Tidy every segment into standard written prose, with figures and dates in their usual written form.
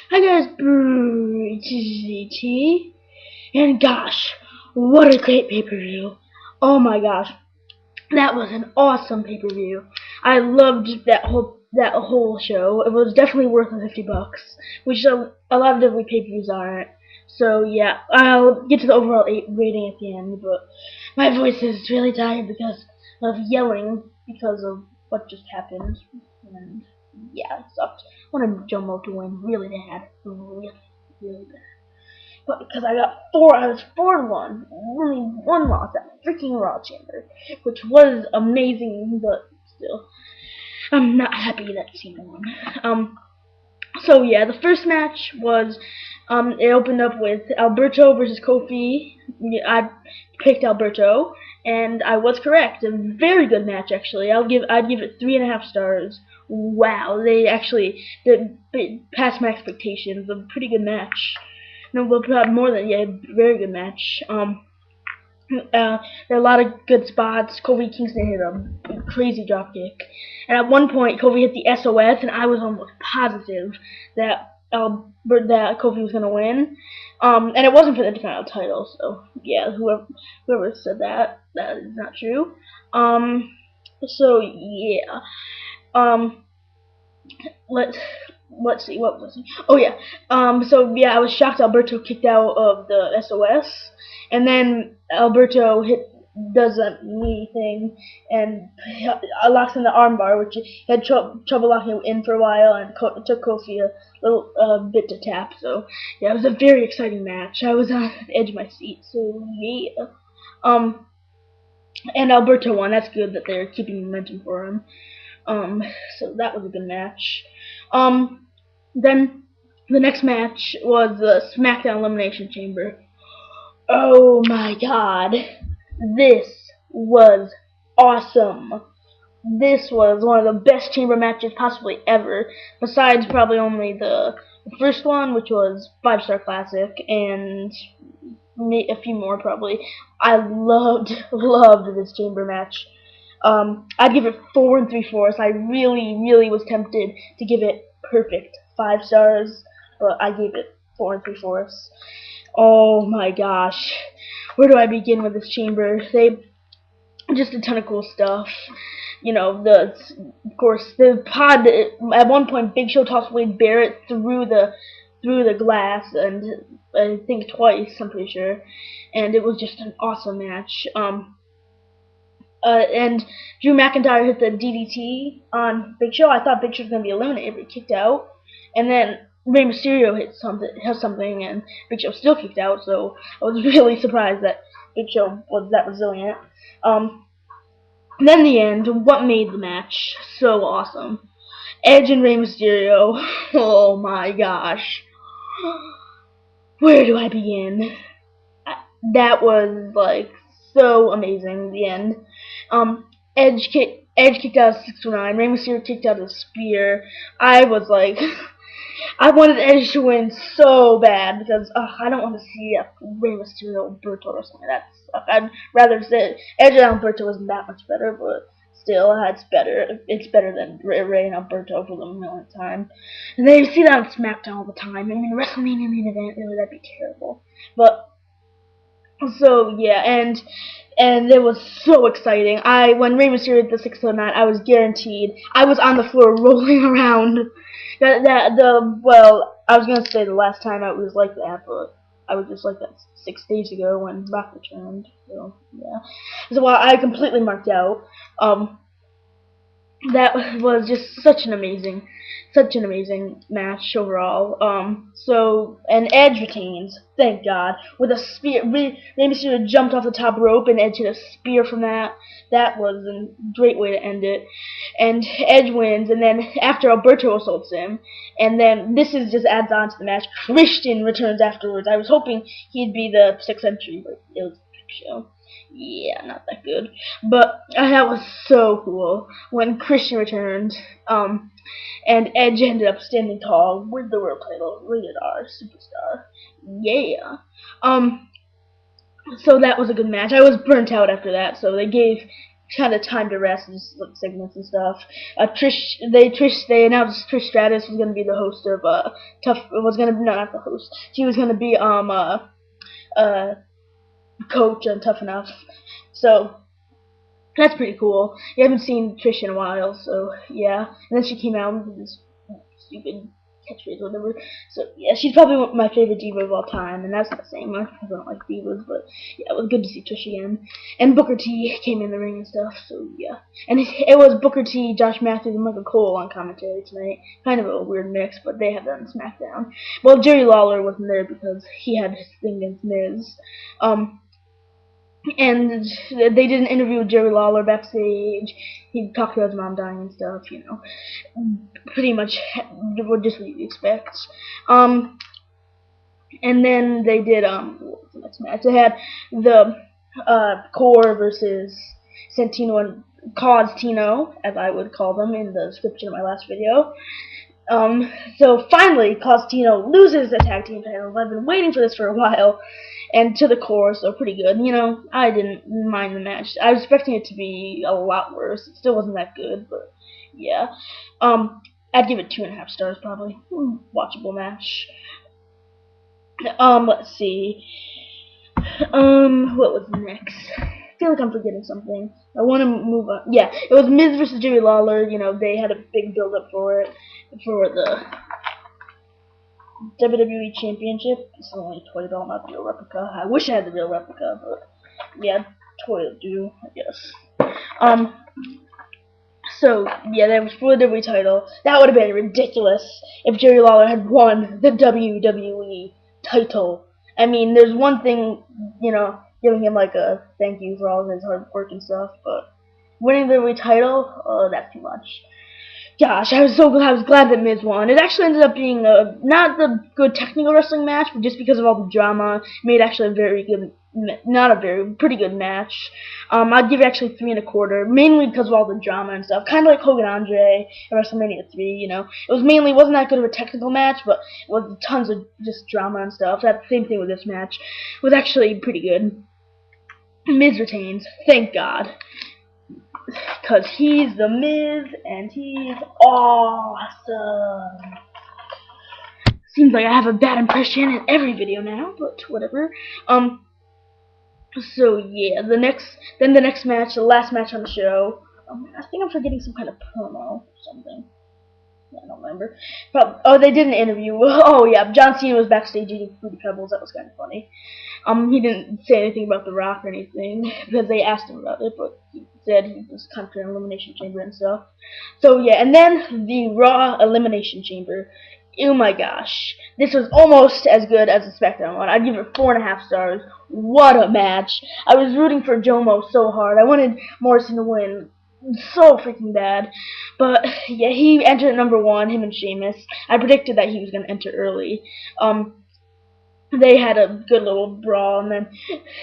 Hi guys, bbbbbbttttt, and gosh, what a great pay-per-view. Oh my gosh, that was an awesome pay-per-view. I loved that whole show. It was definitely worth the $50, which a lot of WWE pay-per-views aren't. So yeah, I'll get to the overall rating at the end, but my voice is really tired because of yelling because of what just happened, and yeah, it sucked. I wanted Jomo to win really bad, really, really bad. But because I was 4-1, only one loss at freaking Raw Chamber, which was amazing, but still, I'm not happy that Cena won. So yeah, the first match was, it opened up with Alberto versus Kofi. I picked Alberto, and I was correct. A very good match, actually. I'd give it 3.5 stars. Wow, they actually passed my expectations. A pretty good match. No, but more than very good match. There are a lot of good spots. Kofi Kingston hit a crazy dropkick, and at one point Kofi hit the SOS, and I was almost positive that that Kofi was gonna win. And it wasn't for the Intercontinental title, so yeah, whoever said that is not true. So yeah. Um, let's see, what was it? Oh yeah. So yeah, I was shocked Alberto kicked out of the SOS, and then Alberto does that knee thing and locks in the armbar, which he had trouble locking in for a while, and it took Kofi a little bit to tap. So yeah, it was a very exciting match. I was on the edge of my seat. So yeah. And Alberto won. That's good that they're keeping momentum for him. So that was a good match. Then the next match was the SmackDown Elimination Chamber. Oh my god, this was awesome. This was one of the best chamber matches possibly ever, besides probably only the first one, which was 5-star classic, and a few more probably. I loved this chamber match. I'd give it 4 3/4. I really was tempted to give it perfect 5 stars, but I gave it 4 3/4. Oh my gosh, where do I begin with this chamber? They just a ton of cool stuff. You know, of course the pod. At one point, Big Show tossed Wade Barrett through the glass, and I think twice. I'm pretty sure, and it was just an awesome match. And Drew McIntyre hit the DDT on Big Show. I thought Big Show was gonna be eliminated, but he kicked out. And then Rey Mysterio hit something, and Big Show still kicked out. So I was really surprised that Big Show was that resilient. Then the end, what made the match so awesome? Edge and Rey Mysterio. Oh my gosh, where do I begin? That was like so amazing. The end. Edge kicked out a 619. Rey Mysterio kicked out a spear. I was like, I wanted Edge to win so bad because I don't want to see Rey Mysterio Alberto or something like that. I'd rather say Edge and Alberto wasn't that much better, but still, it's better. It's better than Rey and Alberto for the millionth time. And they see that on SmackDown all the time. I mean, WrestleMania main event, really, that'd be terrible. But so yeah, and it was so exciting. When Rey Mysterio did the 609, I was guaranteed. I was on the floor rolling around. Well, I was gonna say the last time I was like that, but I was just like that 6 days ago when Rock returned. So yeah, so I completely marked out. That was just such an amazing match overall. And Edge retains, thank God, with a spear. Rey Mysterio jumped off the top rope, and Edge hit a spear from that. That was a great way to end it. And Edge wins, and then after Alberto assaults him, and then this just adds on to the match. Christian returns afterwards. I was hoping he'd be the 6th entry, but it was Big Show. Yeah, not that good. But that was so cool when Christian returned. And Edge ended up standing tall with the world title, rated R, superstar. Yeah. So that was a good match. I was burnt out after that, so they gave kind of time to rest and segments and stuff. They announced Trish Stratus was gonna be the host of Tough. Was gonna no, not the host. She was gonna be coach on Tough Enough. So that's pretty cool. You haven't seen Trish in a while, so yeah. And then she came out with this stupid catchphrase or whatever. So yeah, she's probably my favorite diva of all time, and that's not the same. I don't like divas, but yeah, it was good to see Trish again. And Booker T came in the ring and stuff, so yeah. And it was Booker T, Josh Matthews, and Michael Cole on commentary tonight. Kind of a weird mix, but they had that on SmackDown. Well, Jerry Lawler wasn't there because he had his thing against Miz. And they did an interview with Jerry Lawler backstage. He talked about his mom dying and stuff, you know. Pretty much just what you expect. And then they did, what was the next match? They had the Corre versus Santino and Koztino, as I would call them in the description of my last video. So finally, Koztino loses the tag team titles. I've been waiting for this for a while. And to the core, so pretty good. You know, I didn't mind the match. I was expecting it to be a lot worse. It still wasn't that good, but yeah. I'd give it 2.5 stars probably. Watchable match. Let's see. What was next? I feel like I'm forgetting something. I want to move on. Yeah, it was Miz versus Jerry Lawler. You know, they had a big build up for it, for the WWE Championship. It's only a toy doll, not the real replica. I wish I had the real replica, but yeah, toy will do, I guess. So yeah, that was for the WWE title. That would have been ridiculous if Jerry Lawler had won the WWE title. I mean, there's one thing, you know, giving him like a thank you for all of his hard work and stuff, but winning the WWE title, oh, that's too much. Gosh, I was glad that Miz won. It actually ended up being not the good technical wrestling match, but just because of all the drama, made actually a very good, pretty good match. I'd give it actually 3.25, mainly because of all the drama and stuff. Kind of like Hogan Andre at WrestleMania 3, you know. It wasn't that good of a technical match, but it was tons of just drama and stuff. That same thing with this match. It was actually pretty good. Miz retains, thank God. Because he's the Miz, and he's awesome. Seems like I have a bad impression in every video now, but whatever. So yeah, the next match, the last match on the show. I think I'm forgetting some kind of promo or something. I don't remember. Oh, they did an interview. Oh yeah, John Cena was backstage eating Fruity Pebbles. That was kind of funny. He didn't say anything about The Rock or anything because they asked him about it, but he said he was conquering Elimination Chamber and stuff. So yeah, and then the Raw Elimination Chamber. Oh my gosh, this was almost as good as the SmackDown one. I'd give it 4.5 stars. What a match! I was rooting for Jomo so hard. I wanted Morrison to win so freaking bad. But yeah, he entered at number 1, him and Sheamus. I predicted that he was gonna enter early. They had a good little brawl, and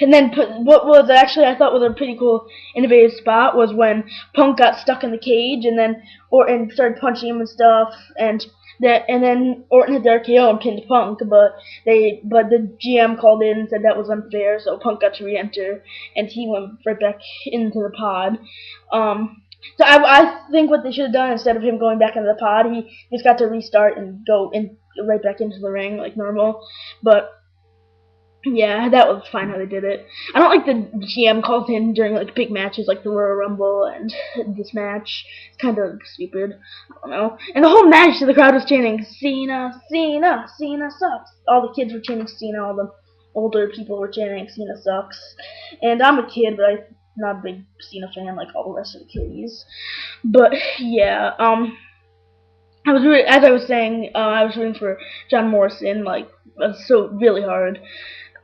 then what was actually I thought was a pretty cool innovative spot was when Punk got stuck in the cage, and then Orton started punching him and stuff, and then Orton had the RKO and pinned Punk, but the GM called in and said that was unfair, so Punk got to re-enter, and he went right back into the pod. So I think what they should have done, instead of him going back into the pod, he just got to restart and go right back into the ring like normal. But yeah, that was fine how they did it. I don't like the GM calls in during like big matches like the Royal Rumble and this match. It's kind of stupid. I don't know. And the whole match, the crowd was chanting Cena, Cena, Cena sucks. All the kids were chanting Cena. All the older people were chanting Cena sucks. And I'm a kid, but I'm not a big Cena fan like all the rest of the kiddies. But yeah, I was really, as I was saying, I was rooting for John Morrison like so really hard.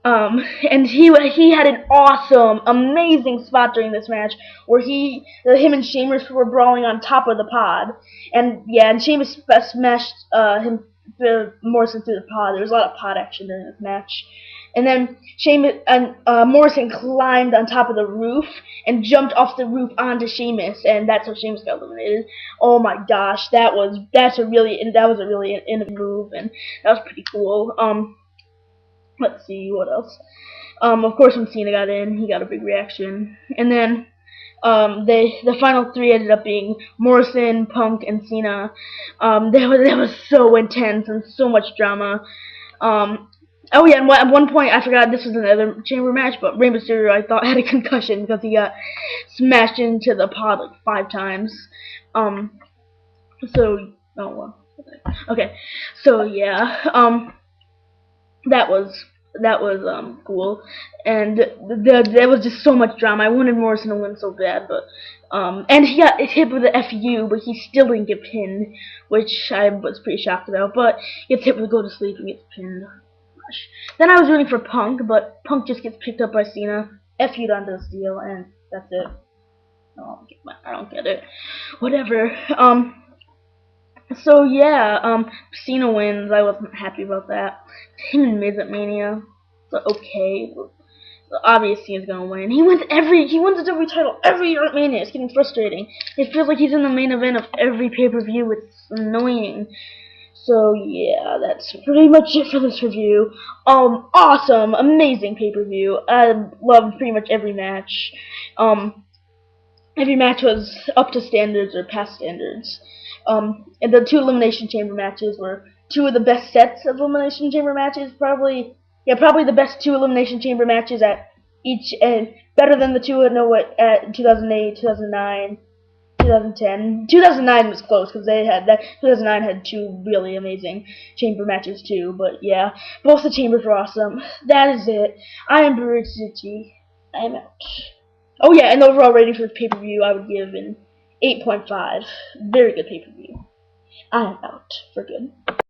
And he had an awesome, amazing spot during this match where him and Sheamus were brawling on top of the pod, and yeah, and Sheamus smashed Morrison through the pod. There was a lot of pod action during this match, and then Morrison climbed on top of the roof and jumped off the roof onto Sheamus, and that's how Sheamus got eliminated. Oh my gosh, that was a really innovative move, and that was pretty cool. Let's see, what else? Of course, when Cena got in, he got a big reaction. And then, the final three ended up being Morrison, Punk, and Cena. That was so intense and so much drama. Oh yeah, and at one point I forgot this was another chamber match, but Rey Mysterio I thought had a concussion because he got smashed into the pod like 5 times. So oh well. Okay, so yeah, that was cool, and there was just so much drama. I wanted Morrison to win so bad, but and he got hit with the FU, but he still didn't get pinned, which I was pretty shocked about. But he gets hit with go to sleep and gets pinned. Gosh. Then I was rooting for Punk, but Punk just gets picked up by Cena, FU'd onto the steel, and that's it. I don't get it. Whatever. So yeah, Cena wins. I wasn't happy about that. Him and Miz at Mania. So okay. So obviously he's gonna win. He wins the WWE title every year at Mania. It's getting frustrating. It feels like he's in the main event of every pay-per-view. It's annoying. So yeah, that's pretty much it for this review. Awesome, amazing pay-per-view. I loved pretty much every match. Every match was up to standards or past standards. And the 2 Elimination Chamber matches were 2 of the best sets of Elimination Chamber matches. Probably the best 2 Elimination Chamber matches at each, and better than the 2 at 2008, 2009, 2010. 2009 was close because 2009 had 2 really amazing chamber matches too. But yeah, both the chambers were awesome. That is it. I am bbbbbbttttt. I am out. Oh yeah, and the overall rating for the pay-per-view I would give an 8.5. Very good pay-per-view. I am out for good.